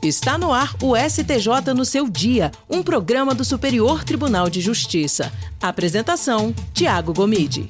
Está no ar o STJ no seu dia, um programa do Superior Tribunal de Justiça. Apresentação, Tiago Gomide.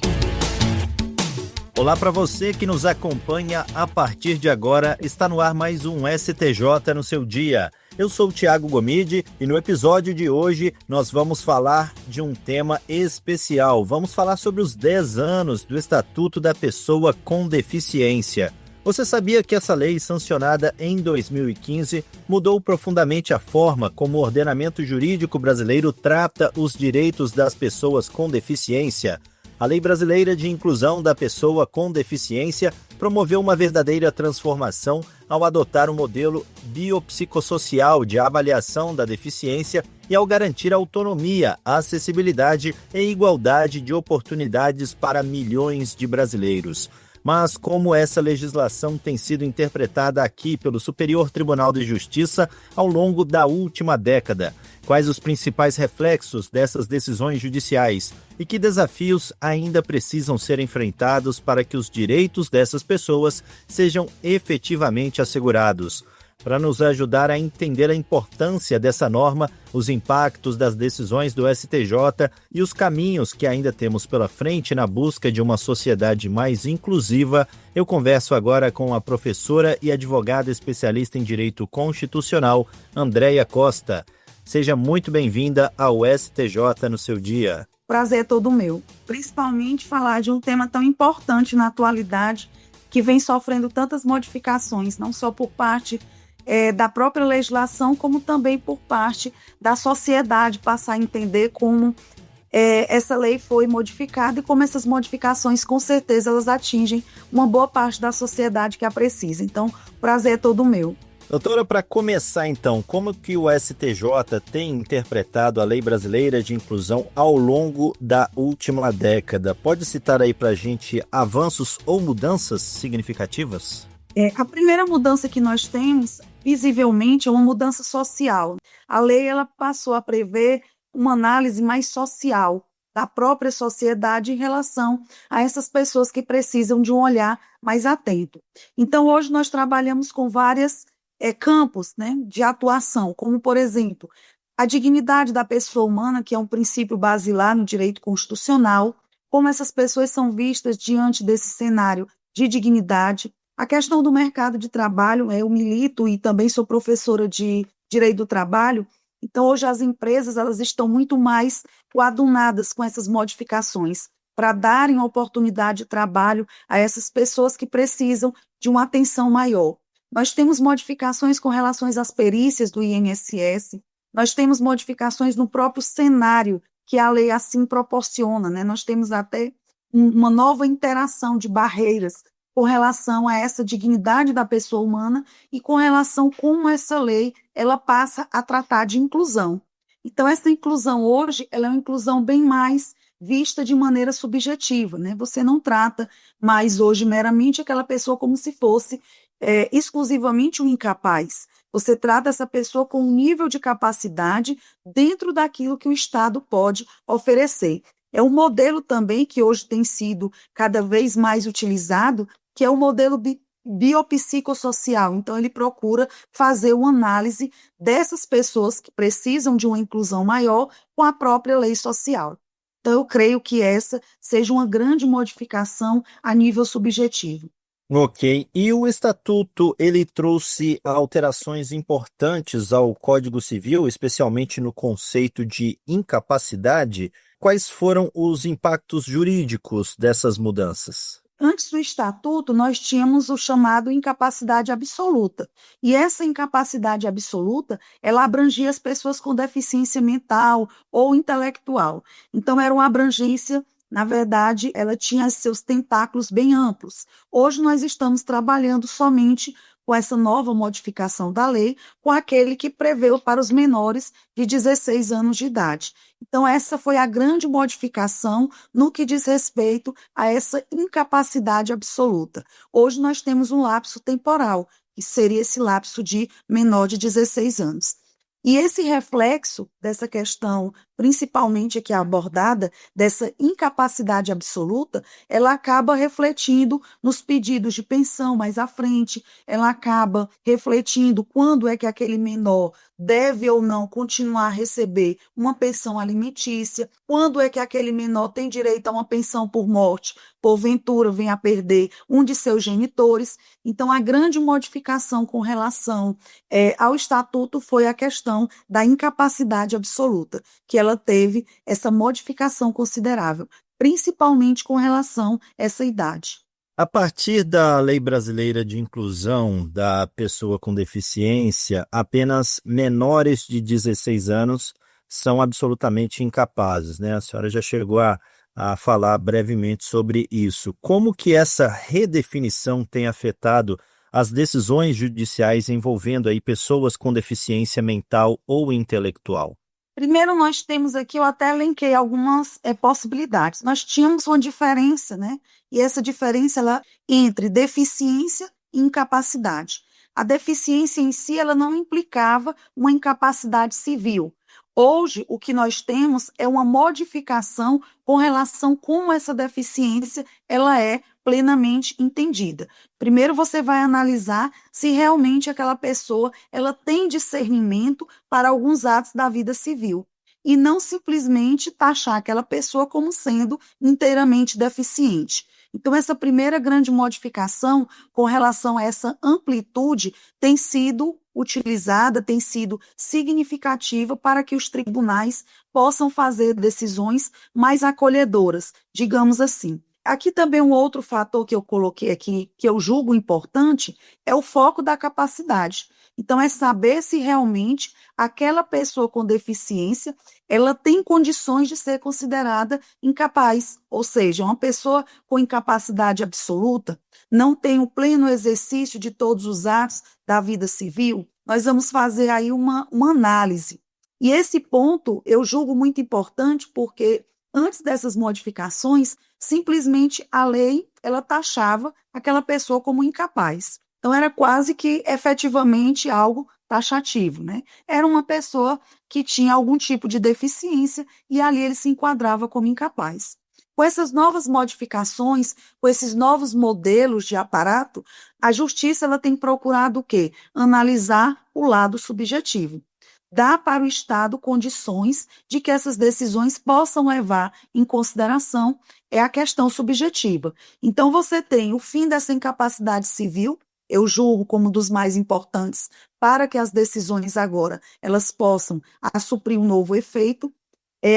Olá para você que nos acompanha a partir de agora, está no ar mais um STJ no seu dia. Eu sou o Tiago Gomide e no episódio de hoje nós vamos falar de um tema especial. Vamos falar sobre os 10 anos do Estatuto da Pessoa com Deficiência. Você sabia que essa lei, sancionada em 2015, mudou profundamente a forma como o ordenamento jurídico brasileiro trata os direitos das pessoas com deficiência? A Lei Brasileira de Inclusão da Pessoa com Deficiência promoveu uma verdadeira transformação ao adotar um modelo biopsicossocial de avaliação da deficiência e ao garantir autonomia, acessibilidade e igualdade de oportunidades para milhões de brasileiros. Mas como essa legislação tem sido interpretada aqui pelo Superior Tribunal de Justiça ao longo da última década? Quais os principais reflexos dessas decisões judiciais? E que desafios ainda precisam ser enfrentados para que os direitos dessas pessoas sejam efetivamente assegurados? Para nos ajudar a entender a importância dessa norma, os impactos das decisões do STJ e os caminhos que ainda temos pela frente na busca de uma sociedade mais inclusiva, eu converso agora com a professora e advogada especialista em Direito Constitucional, Andréia Costa. Seja muito bem-vinda ao STJ no seu dia. Prazer é todo meu, principalmente falar de um tema tão importante na atualidade que vem sofrendo tantas modificações, não só por parte da própria legislação, como também por parte da sociedade, passar a entender como essa lei foi modificada e como essas modificações, com certeza, elas atingem uma boa parte da sociedade que a precisa. Então, prazer é todo meu. Doutora, para começar então, como que o STJ tem interpretado a Lei Brasileira de Inclusão ao longo da última década? Pode citar aí para a gente avanços ou mudanças significativas? A primeira mudança que nós temos, visivelmente, é uma mudança social. A lei ela passou a prever uma análise mais social da própria sociedade em relação a essas pessoas que precisam de um olhar mais atento. Então, hoje nós trabalhamos com vários campos, né, de atuação, como, por exemplo, a dignidade da pessoa humana, que é um princípio basilar no direito constitucional, como essas pessoas são vistas diante desse cenário de dignidade. A questão do mercado de trabalho, eu milito e também sou professora de Direito do Trabalho, então hoje as empresas elas estão muito mais coadunadas com essas modificações para darem oportunidade de trabalho a essas pessoas que precisam de uma atenção maior. Nós temos modificações com relação às perícias do INSS, nós temos modificações no próprio cenário que a lei assim proporciona, né? Nós temos até uma nova interação de barreiras com relação a essa dignidade da pessoa humana e com relação como essa lei ela passa a tratar de inclusão. Então, essa inclusão hoje ela é uma inclusão bem mais vista de maneira subjetiva, né? Você não trata mais hoje meramente aquela pessoa como se fosse exclusivamente um incapaz. Você trata essa pessoa com um nível de capacidade dentro daquilo que o Estado pode oferecer. É um modelo também que hoje tem sido cada vez mais utilizado, que é o modelo biopsicossocial. Então, ele procura fazer uma análise dessas pessoas que precisam de uma inclusão maior com a própria lei social. Então, eu creio que essa seja uma grande modificação a nível subjetivo. Ok. E o Estatuto, ele trouxe alterações importantes ao Código Civil, especialmente no conceito de incapacidade. Quais foram os impactos jurídicos dessas mudanças? Antes do Estatuto, nós tínhamos o chamado incapacidade absoluta. E essa incapacidade absoluta, ela abrangia as pessoas com deficiência mental ou intelectual. Então, era uma abrangência, na verdade, ela tinha seus tentáculos bem amplos. Hoje, nós estamos trabalhando somente com essa nova modificação da lei, com aquele que preveu para os menores de 16 anos de idade. Então, essa foi a grande modificação no que diz respeito a essa incapacidade absoluta. Hoje nós temos um lapso temporal, que seria esse lapso de menor de 16 anos. E esse reflexo dessa questão principalmente aqui abordada, dessa incapacidade absoluta, ela acaba refletindo nos pedidos de pensão mais à frente, ela acaba refletindo quando é que aquele menor deve ou não continuar a receber uma pensão alimentícia, quando é que aquele menor tem direito a uma pensão por morte, porventura venha a perder um de seus genitores. Então, a grande modificação com relação ao estatuto foi a questão da incapacidade absoluta, que ela teve essa modificação considerável, principalmente com relação a essa idade. A partir da Lei Brasileira de Inclusão da Pessoa com Deficiência, apenas menores de 16 anos são absolutamente incapazes, né? A senhora já chegou a falar brevemente sobre isso. Como que essa redefinição tem afetado as decisões judiciais envolvendo aí pessoas com deficiência mental ou intelectual? Primeiro, nós temos aqui, eu até elenquei algumas possibilidades. Nós tínhamos uma diferença, né? E essa diferença ela entre deficiência e incapacidade. A deficiência em si, ela não implicava uma incapacidade civil. Hoje, o que nós temos é uma modificação com relação a como essa deficiência ela é plenamente entendida. Primeiro, você vai analisar se realmente aquela pessoa ela tem discernimento para alguns atos da vida civil e não simplesmente taxar aquela pessoa como sendo inteiramente deficiente. Então, essa primeira grande modificação com relação a essa amplitude tem sido utilizada, tem sido significativa para que os tribunais possam fazer decisões mais acolhedoras, digamos assim. Aqui também um outro fator que eu coloquei aqui, que eu julgo importante, é o foco da capacidade. Então, é saber se realmente aquela pessoa com deficiência, ela tem condições de ser considerada incapaz, ou seja, uma pessoa com incapacidade absoluta, não tem o pleno exercício de todos os atos da vida civil. Nós vamos fazer aí uma análise. E esse ponto eu julgo muito importante porque antes dessas modificações, simplesmente a lei ela taxava aquela pessoa como incapaz. Então, era quase que efetivamente algo taxativo, né? Era uma pessoa que tinha algum tipo de deficiência e ali ele se enquadrava como incapaz. Com essas novas modificações, com esses novos modelos de aparato, a justiça ela tem procurado o quê? Analisar o lado subjetivo. Dá para o Estado condições de que essas decisões possam levar em consideração a questão subjetiva. Então, você tem o fim dessa incapacidade civil, eu julgo como um dos mais importantes para que as decisões agora elas possam suprir um novo efeito.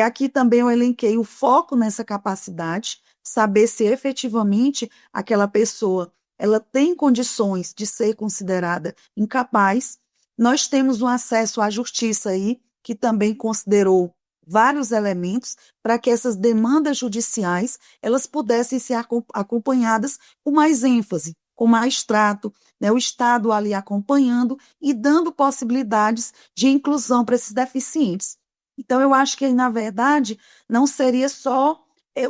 Aqui também eu elenquei o foco nessa capacidade, saber se efetivamente aquela pessoa ela tem condições de ser considerada incapaz. Nós temos um acesso à justiça aí, que também considerou vários elementos para que essas demandas judiciais elas pudessem ser acompanhadas com mais ênfase, com mais trato, né? O Estado ali acompanhando e dando possibilidades de inclusão para esses deficientes. Então, eu acho que, na verdade, não seria só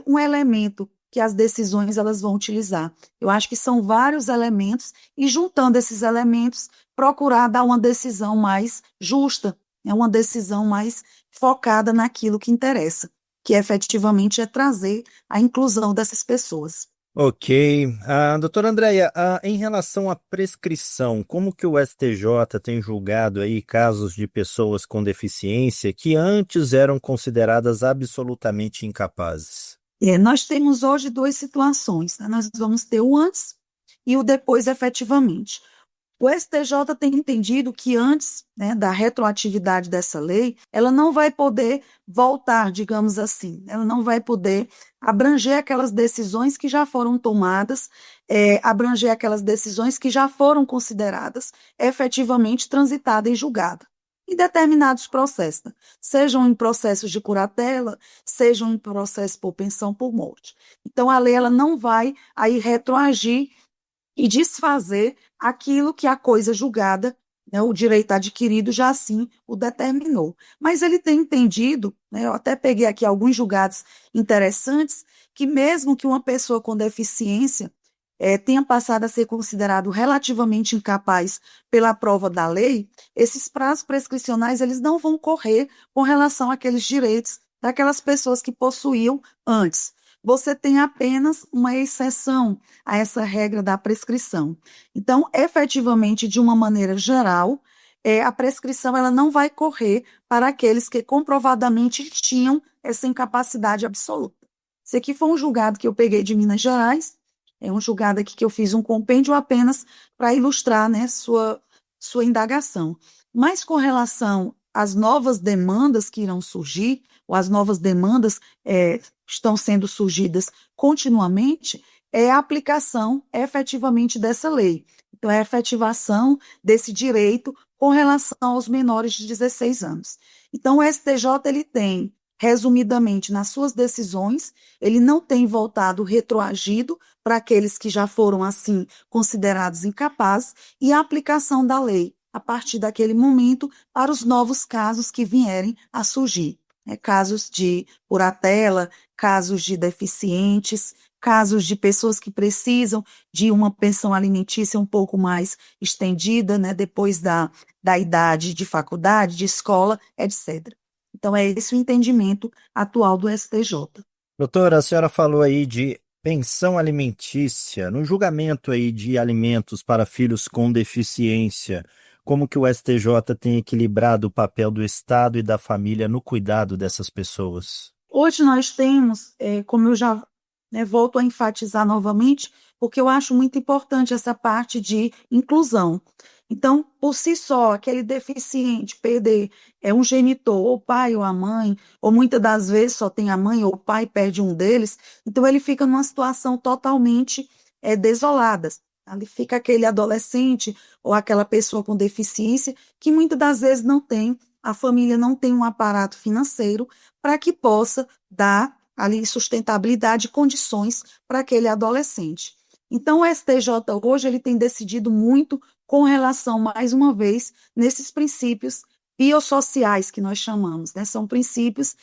um elemento que as decisões elas vão utilizar. Eu acho que são vários elementos e, juntando esses elementos, procurar dar uma decisão mais justa, né? Uma decisão mais focada naquilo que interessa, que efetivamente é trazer a inclusão dessas pessoas. Ok. Doutora Andréia, em relação à prescrição, como que o STJ tem julgado aí casos de pessoas com deficiência que antes eram consideradas absolutamente incapazes? Nós temos hoje duas situações, né? Nós vamos ter o antes e o depois efetivamente. O STJ tem entendido que antes, né, da retroatividade dessa lei, ela não vai poder voltar, digamos assim, ela não vai poder abranger aquelas decisões que já foram tomadas, abranger aquelas decisões que já foram consideradas efetivamente transitadas e julgadas em determinados processos, né? Sejam em processos de curatela, sejam em processos por pensão por morte. Então, a lei ela não vai aí retroagir e desfazer aquilo que a coisa julgada, né, o direito adquirido já assim o determinou. Mas ele tem entendido, né, eu até peguei aqui alguns julgados interessantes, que mesmo que uma pessoa com deficiência tenha passado a ser considerado relativamente incapaz pela prova da lei, esses prazos prescricionais eles não vão correr com relação àqueles direitos daquelas pessoas que possuíam antes. Você tem apenas uma exceção a essa regra da prescrição. Então, efetivamente, de uma maneira geral, a prescrição ela não vai correr para aqueles que comprovadamente tinham essa incapacidade absoluta. Esse aqui foi um julgado que eu peguei de Minas Gerais, é um julgado aqui que eu fiz um compêndio apenas para ilustrar, né, sua indagação. Mas com relação às novas demandas que irão surgir, ou as novas demandas estão sendo surgidas continuamente, é a aplicação efetivamente dessa lei. Então, é a efetivação desse direito com relação aos menores de 16 anos. Então, o STJ ele tem, resumidamente, nas suas decisões, ele não tem voltado retroagido para aqueles que já foram, assim, considerados incapazes, e a aplicação da lei, a partir daquele momento, para os novos casos que vierem a surgir. Casos de curatela, casos de deficientes, casos de pessoas que precisam de uma pensão alimentícia um pouco mais estendida, né, depois da idade de faculdade, de escola, etc. Então, é esse o entendimento atual do STJ. Doutora, a senhora falou aí de pensão alimentícia. No julgamento aí de alimentos para filhos com deficiência, como que o STJ tem equilibrado o papel do Estado e da família no cuidado dessas pessoas? Hoje nós temos, como eu já volto a enfatizar novamente, porque eu acho muito importante essa parte de inclusão. Então, por si só, aquele deficiente perder um genitor, ou o pai ou a mãe, ou muitas das vezes só tem a mãe ou o pai, perde um deles, então ele fica numa situação totalmente desolada. Ali fica aquele adolescente ou aquela pessoa com deficiência que muitas das vezes não tem, a família não tem um aparato financeiro para que possa dar ali sustentabilidade e condições para aquele adolescente. Então, o STJ hoje ele tem decidido muito com relação, mais uma vez, nesses princípios biossociais que nós chamamos, né? São princípios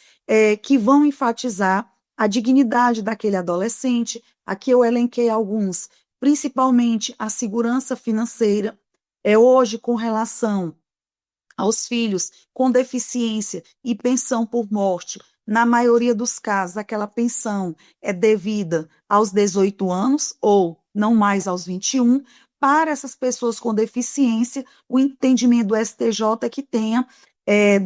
que vão enfatizar a dignidade daquele adolescente. Aqui eu elenquei alguns, principalmente a segurança financeira. Hoje, com relação aos filhos com deficiência e pensão por morte, na maioria dos casos, aquela pensão é devida aos 18 anos ou não mais aos 21. Para essas pessoas com deficiência, o entendimento do STJ é que tenha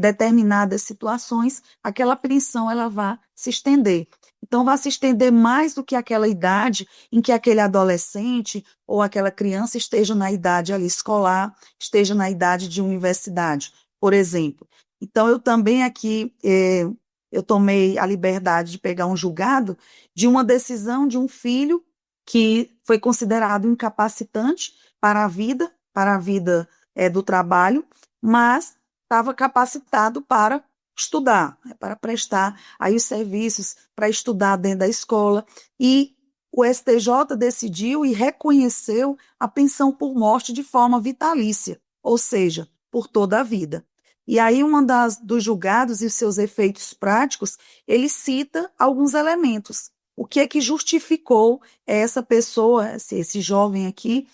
determinadas situações, aquela pensão ela vai se estender. Então, vai se estender mais do que aquela idade em que aquele adolescente ou aquela criança esteja na idade ali escolar, esteja na idade de universidade, por exemplo. Então, eu também aqui, eu tomei a liberdade de pegar um julgado de uma decisão de um filho que foi considerado incapacitante para a vida do trabalho, mas estava capacitado para estudar, para prestar aí os serviços, para estudar dentro da escola, e o STJ decidiu e reconheceu a pensão por morte de forma vitalícia, ou seja, por toda a vida. E aí, dos julgados e os seus efeitos práticos, ele cita alguns elementos. O que é que justificou essa pessoa, esse jovem aqui,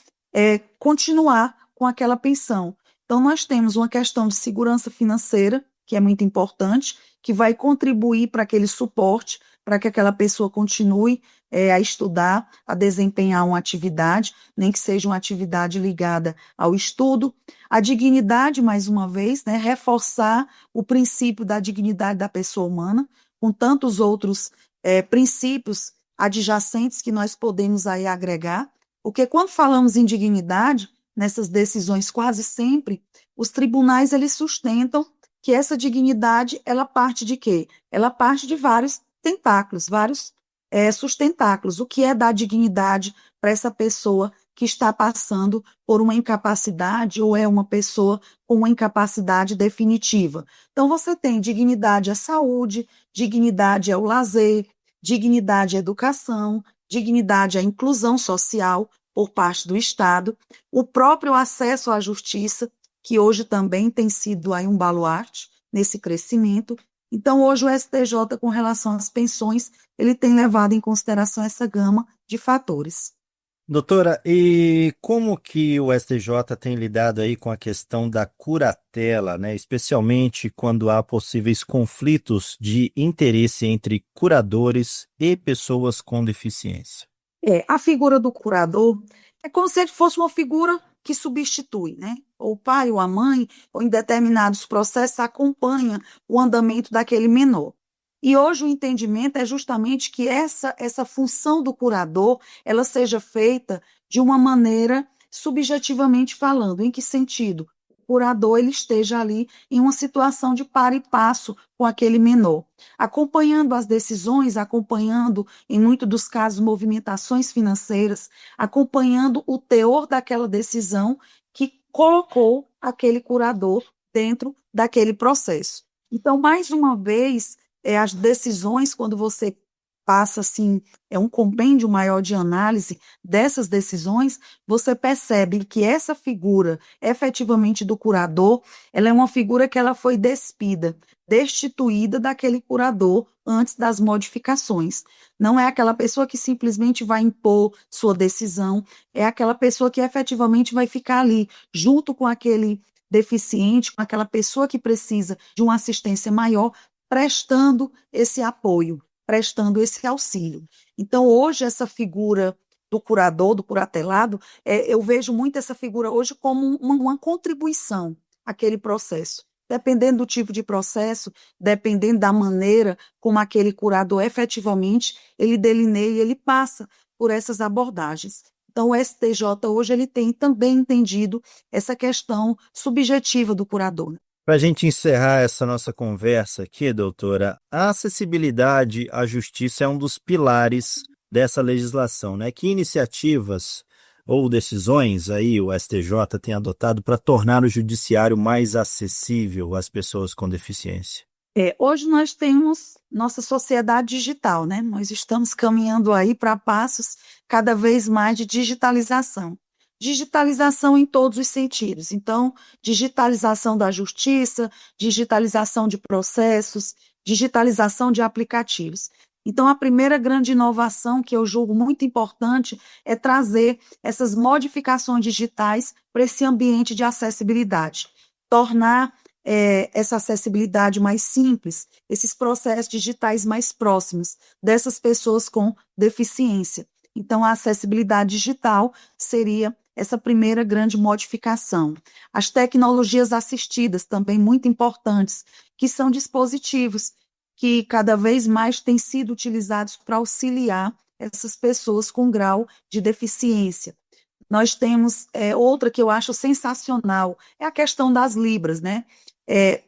continuar com aquela pensão? Então, nós temos uma questão de segurança financeira, que é muito importante, que vai contribuir para aquele suporte, para que aquela pessoa continue a estudar, a desempenhar uma atividade, nem que seja uma atividade ligada ao estudo. A dignidade, mais uma vez, né, reforçar o princípio da dignidade da pessoa humana, com tantos outros princípios adjacentes que nós podemos aí agregar, porque quando falamos em dignidade, nessas decisões quase sempre, os tribunais eles sustentam que essa dignidade, ela parte de quê? Ela parte de vários tentáculos, vários sustentáculos. O que é dar dignidade para essa pessoa que está passando por uma incapacidade ou é uma pessoa com uma incapacidade definitiva? Então, você tem dignidade à saúde, dignidade ao lazer, dignidade à educação, dignidade à inclusão social por parte do Estado, o próprio acesso à justiça, que hoje também tem sido aí um baluarte nesse crescimento. Então, hoje o STJ, com relação às pensões, ele tem levado em consideração essa gama de fatores. Doutora, e como que o STJ tem lidado aí com a questão da curatela, né? Especialmente quando há possíveis conflitos de interesse entre curadores e pessoas com deficiência? A figura do curador é como se ele fosse uma figura que substitui, né? Ou o pai ou a mãe, ou em determinados processos, acompanha o andamento daquele menor. E hoje o entendimento é justamente que essa função do curador, ela seja feita de uma maneira subjetivamente falando. Em que sentido? O curador ele esteja ali em uma situação de par e passo com aquele menor, acompanhando as decisões, acompanhando, em muitos dos casos, movimentações financeiras, acompanhando o teor daquela decisão que colocou aquele curador dentro daquele processo. Então, mais uma vez, as decisões, quando você passa assim, um compêndio maior de análise dessas decisões, você percebe que essa figura, efetivamente do curador, ela é uma figura que ela foi destituída daquele curador antes das modificações. Não é aquela pessoa que simplesmente vai impor sua decisão, é aquela pessoa que efetivamente vai ficar ali, junto com aquele deficiente, com aquela pessoa que precisa de uma assistência maior, prestando esse apoio, prestando esse auxílio. Então, hoje, essa figura do curador, do curatelado, eu vejo muito essa figura hoje como uma contribuição àquele processo. Dependendo do tipo de processo, dependendo da maneira como aquele curador efetivamente, ele delineia e ele passa por essas abordagens. Então, o STJ hoje ele tem também entendido essa questão subjetiva do curador. Para a gente encerrar essa nossa conversa aqui, doutora, a acessibilidade à justiça é um dos pilares dessa legislação, né? Que iniciativas ou decisões aí o STJ tem adotado para tornar o judiciário mais acessível às pessoas com deficiência? Hoje nós temos nossa sociedade digital, né? Nós estamos caminhando aí para passos cada vez mais de digitalização. Digitalização em todos os sentidos. Então, digitalização da justiça, digitalização de processos, digitalização de aplicativos. Então, a primeira grande inovação que eu julgo muito importante é trazer essas modificações digitais para esse ambiente de acessibilidade, tornar essa acessibilidade mais simples, esses processos digitais mais próximos dessas pessoas com deficiência. Então, a acessibilidade digital seria essa primeira grande modificação. As tecnologias assistidas, também muito importantes, que são dispositivos que cada vez mais têm sido utilizados para auxiliar essas pessoas com grau de deficiência. Nós temos outra que eu acho sensacional, é a questão das libras, né?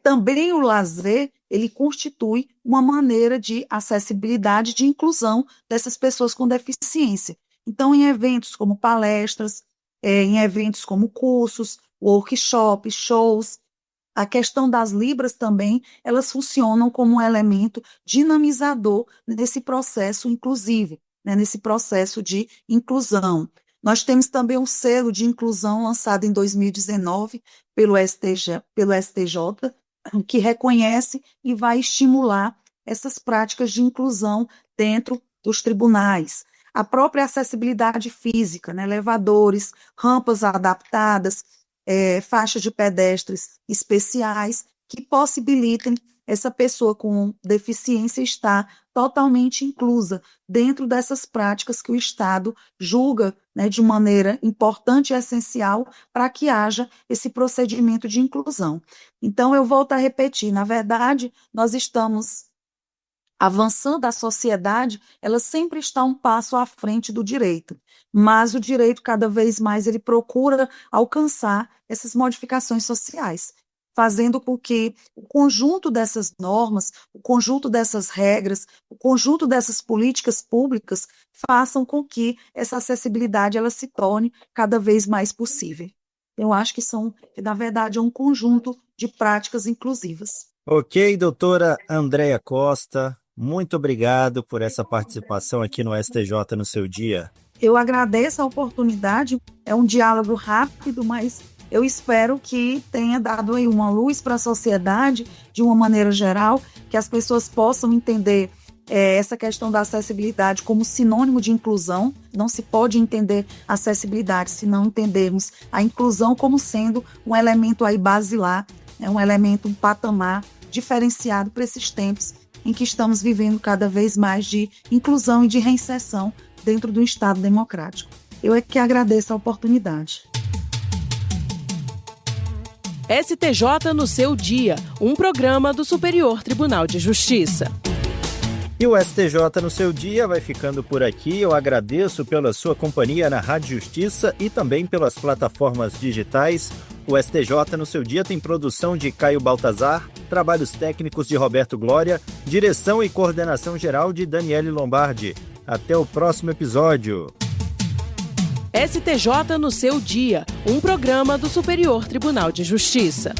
Também o lazer, ele constitui uma maneira de acessibilidade, de inclusão dessas pessoas com deficiência. Então, em eventos como palestras, em eventos como cursos, workshops, shows, a questão das libras também, elas funcionam como um elemento dinamizador nesse processo inclusivo, né, nesse processo de inclusão. Nós temos também um selo de inclusão lançado em 2019 pelo STJ, que reconhece e vai estimular essas práticas de inclusão dentro dos tribunais. A própria acessibilidade física, né, elevadores, rampas adaptadas, faixas de pedestres especiais, que possibilitem essa pessoa com deficiência estar totalmente inclusa dentro dessas práticas que o Estado julga, né, de maneira importante e essencial para que haja esse procedimento de inclusão. Então, eu volto a repetir, na verdade, nós estamos avançando, a sociedade, ela sempre está um passo à frente do direito, mas o direito cada vez mais ele procura alcançar essas modificações sociais, fazendo com que o conjunto dessas normas, o conjunto dessas regras, o conjunto dessas políticas públicas façam com que essa acessibilidade ela se torne cada vez mais possível. Eu acho que na verdade, é um conjunto de práticas inclusivas. Ok, doutora Andréia Costa, muito obrigado por essa participação aqui no STJ no seu dia. Eu agradeço a oportunidade, é um diálogo rápido, mas eu espero que tenha dado aí uma luz para a sociedade, de uma maneira geral, que as pessoas possam entender essa questão da acessibilidade como sinônimo de inclusão. Não se pode entender acessibilidade se não entendermos a inclusão como sendo um elemento aí basilar, um elemento, um patamar diferenciado para esses tempos em que estamos vivendo cada vez mais de inclusão e de reinserção dentro do Estado democrático. Eu é que agradeço a oportunidade. STJ no seu dia, um programa do Superior Tribunal de Justiça. E o STJ no seu dia vai ficando por aqui. Eu agradeço pela sua companhia na Rádio Justiça e também pelas plataformas digitais. O STJ no seu dia tem produção de Caio Baltazar, trabalhos técnicos de Roberto Glória, direção e coordenação geral de Daniele Lombardi. Até o próximo episódio. STJ no seu dia, um programa do Superior Tribunal de Justiça.